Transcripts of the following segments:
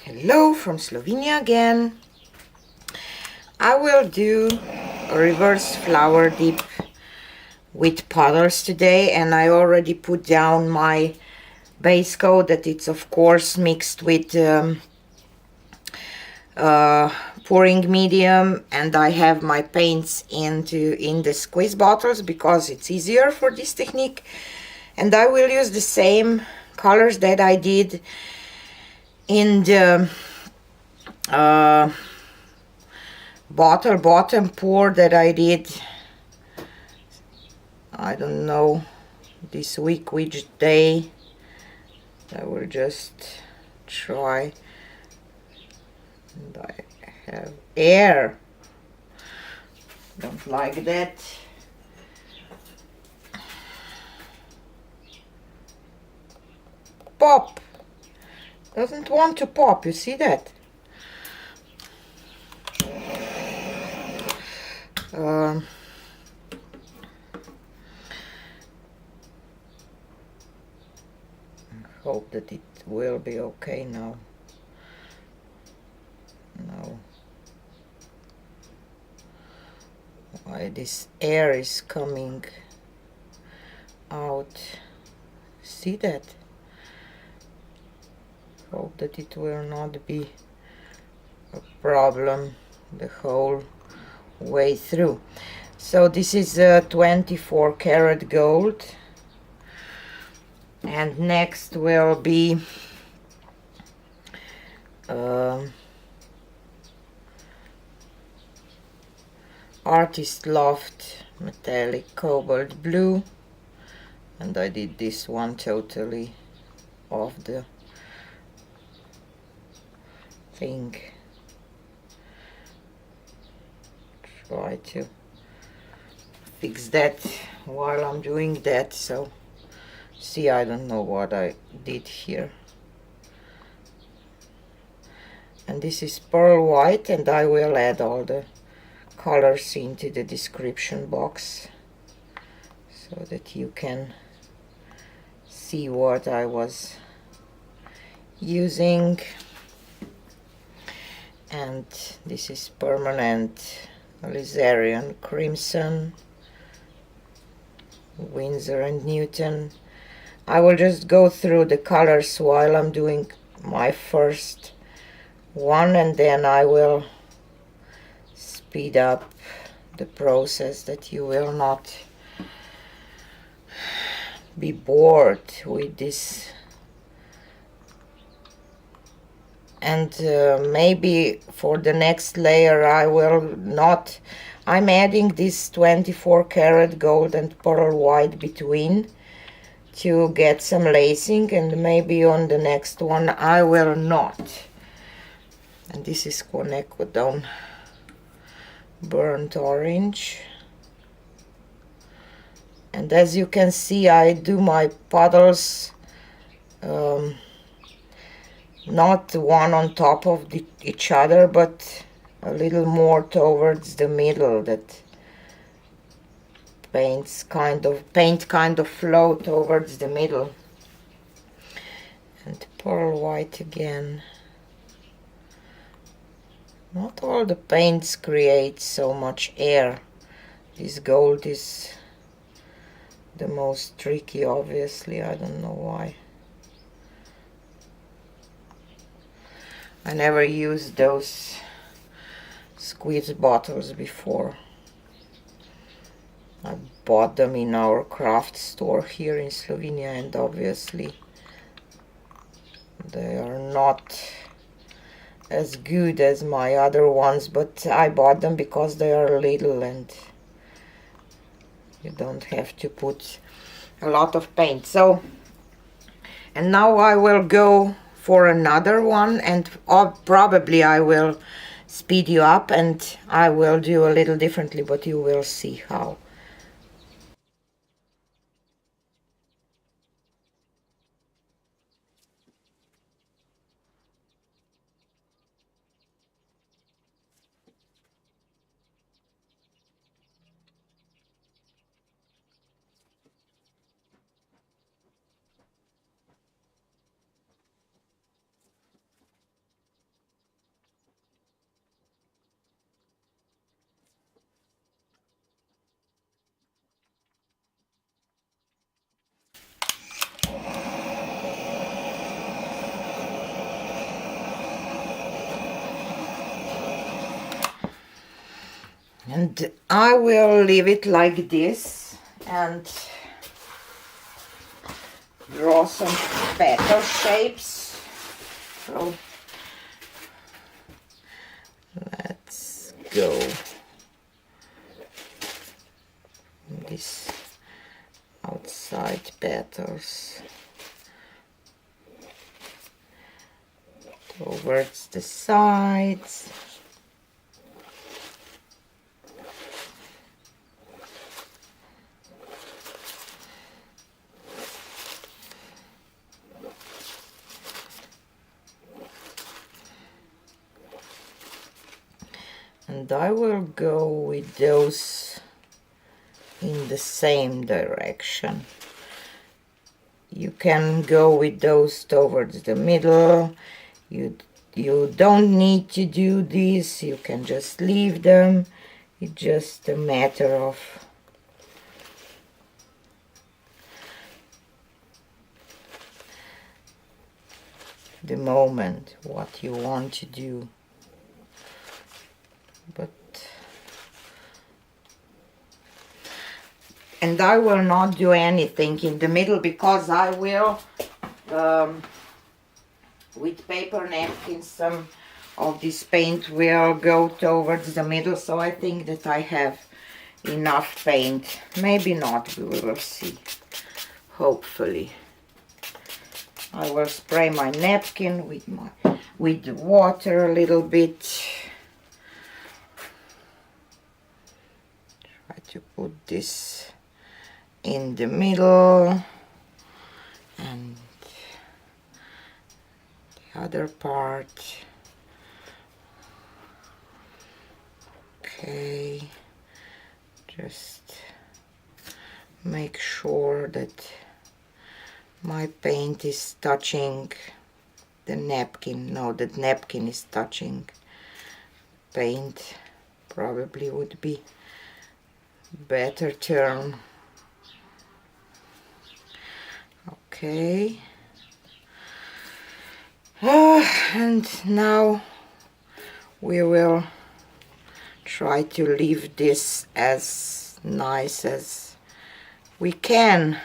Hello from Slovenia again. I will do a reverse flower dip with puddles today, and I already put down my base coat that it's of course mixed with pouring medium, and I have my paints in the squeeze bottles because it's easier for this technique, and I will use the same colors that I did in the bottom pour that I did, I don't know this week which day. I will just try, and I have air, don't like that. Pop, doesn't want to pop, you see that? Hope that it will be okay now. No. Why this air is coming out? See that? Hope that it will not be a problem the whole way through. So this is a 24 karat gold, and next will be Artist Loft metallic cobalt blue, and I did this one totally off the thing. Try to fix that while I'm doing that. So see, I don't know what I did here. And this is pearl white, and I will add all the colors into the description box so that you can see what I was using. And this is permanent alizarin crimson, Windsor&Newton. I will just go through the colors while I'm doing my first one, and then I will speed up the process that you will not be bored with this. And maybe for the next layer I will not, I'm adding this 24 karat gold and pearl white between to get some lacing, and maybe on the next one I will not. And this is quinacridone burnt orange. And as you can see, I do my puddles not one on top of each other, but a little more towards the middle, that paint kind of flow towards the middle. And pearl white again. Not all the paints create so much air. This gold is the most tricky, obviously. I don't know why. I never used those squeeze bottles before. I bought them in our craft store here in Slovenia, and obviously they are not as good as my other ones, but I bought them because they are little and you don't have to put a lot of paint. So, and now I will go for another one, and probably I will speed you up and I will do a little differently, but you will see how. And I will leave it like this and draw some petal shapes. So let's go. These outside petals towards the sides. And I will go with those in the same direction. You can go with those towards the middle. You don't need to do this. You can just leave them. It's just a matter of the moment, what you want to do. And I will not do anything in the middle because I will, with paper napkins, some of this paint will go towards the middle. So I think that I have enough paint. Maybe not, we will see. Hopefully. I will spray my napkin with the water a little bit. Try to put this in the middle and the other part. Okay, just make sure that my paint is touching the napkin. No, the napkin is touching paint, probably would be better term. Okay, and now we will try to leave this as nice as we can.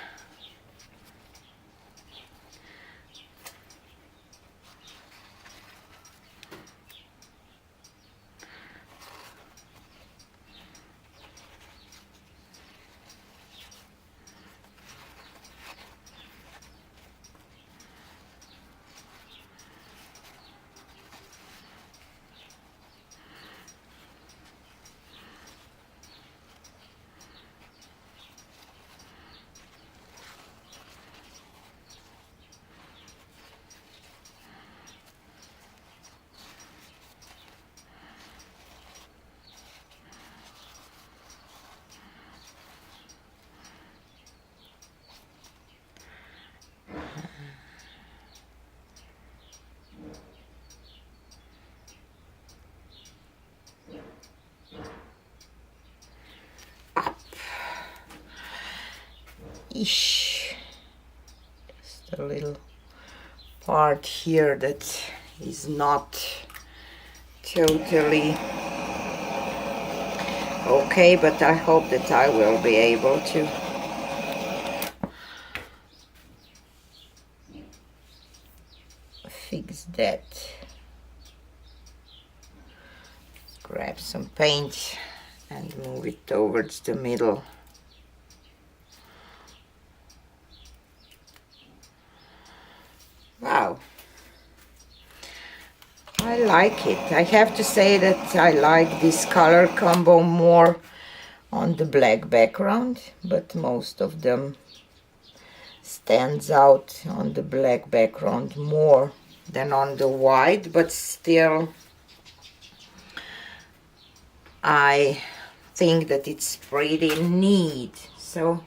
Just a little part here that is not totally okay, but I hope that I will be able to fix that. Grab some paint and move it towards the middle. Wow, I like it. I have to say that I like this color combo more on the black background, but most of them stands out on the black background more than on the white, but still I think that it's pretty neat. So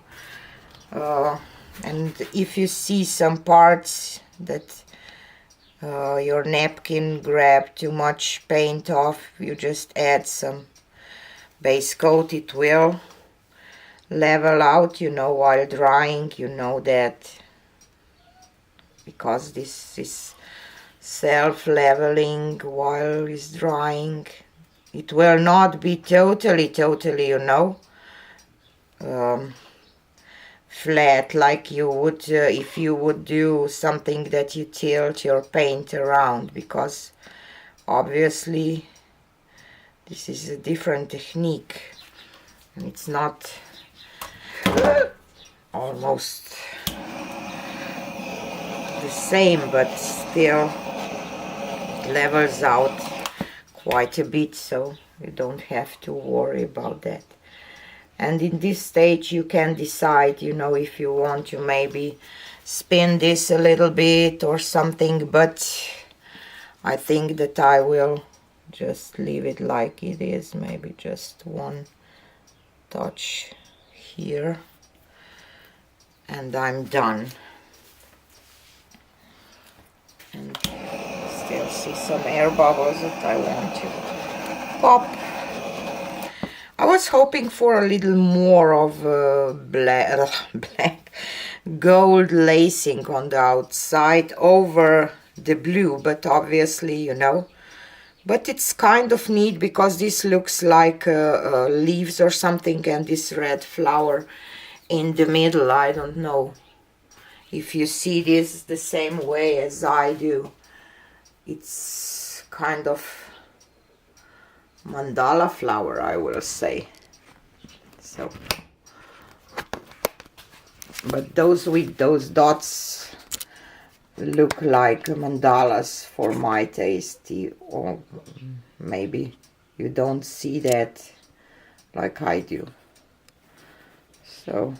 and if you see some parts that your napkin grab too much paint off, you just add some base coat. It will level out, you know, while drying. You know that because this is self-leveling while it's drying. It will not be totally, you know, flat like you would if you would do something that you tilt your paint around, because obviously this is a different technique and it's not almost the same, but still it levels out quite a bit, so you don't have to worry about that. And in this stage you can decide, you know, if you want to maybe spin this a little bit or something, but I think that I will just leave it like it is, maybe just one touch here, and I'm done. And still see some air bubbles that I want to pop. I was hoping for a little more of black gold lacing on the outside over the blue, but obviously, you know, but it's kind of neat because this looks like leaves or something, and this red flower in the middle. I don't know if you see this the same way as I do. It's kind of mandala flower, I will say. So, but those with those dots look like mandalas for my taste, or maybe you don't see that like I do. So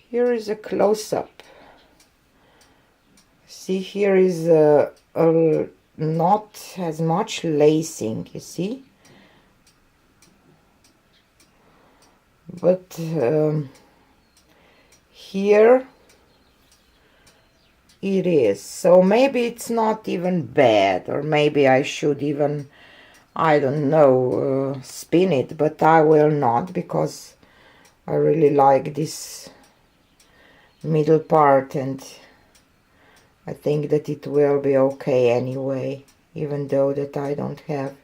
here is a close-up. See, here is not as much lacing, you see, but here it is. So maybe it's not even bad, or maybe I should even, I don't know, spin it, but I will not, because I really like this middle part, and I think that it will be okay anyway, even though that I don't have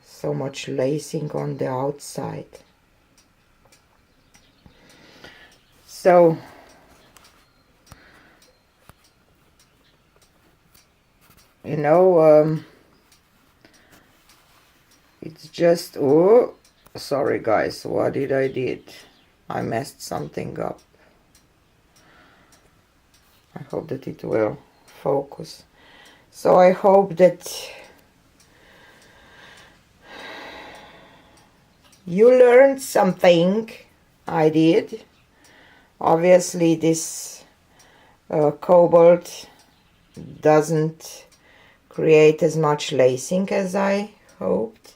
so much lacing on the outside. So you know, it's just, oh, sorry guys, what did I did? I messed something up. I hope that it will focus. So I hope that you learned something. I did. Obviously this cobalt doesn't create as much lacing as I hoped.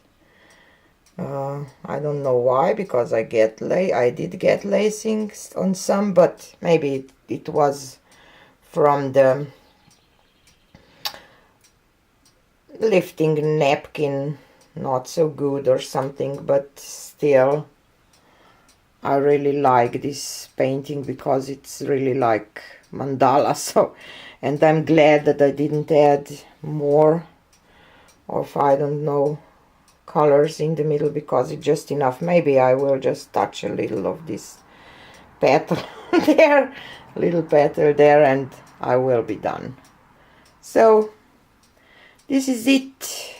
I don't know why, because I did get lacing on some, but maybe it was from the lifting napkin not so good or something, but still I really like this painting because it's really like mandala. So, and I'm glad that I didn't add more of, I don't know, colors in the middle, because it's just enough. Maybe I will just touch a little of this petal there, little petal there, and I will be done. So this is it,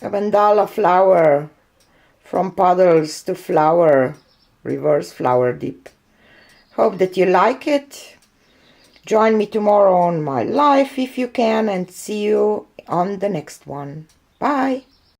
a mandala flower, from puddles to flower, reverse flower dip. Hope that you like it. Join me tomorrow on my live if you can, and see you on the next one. Bye.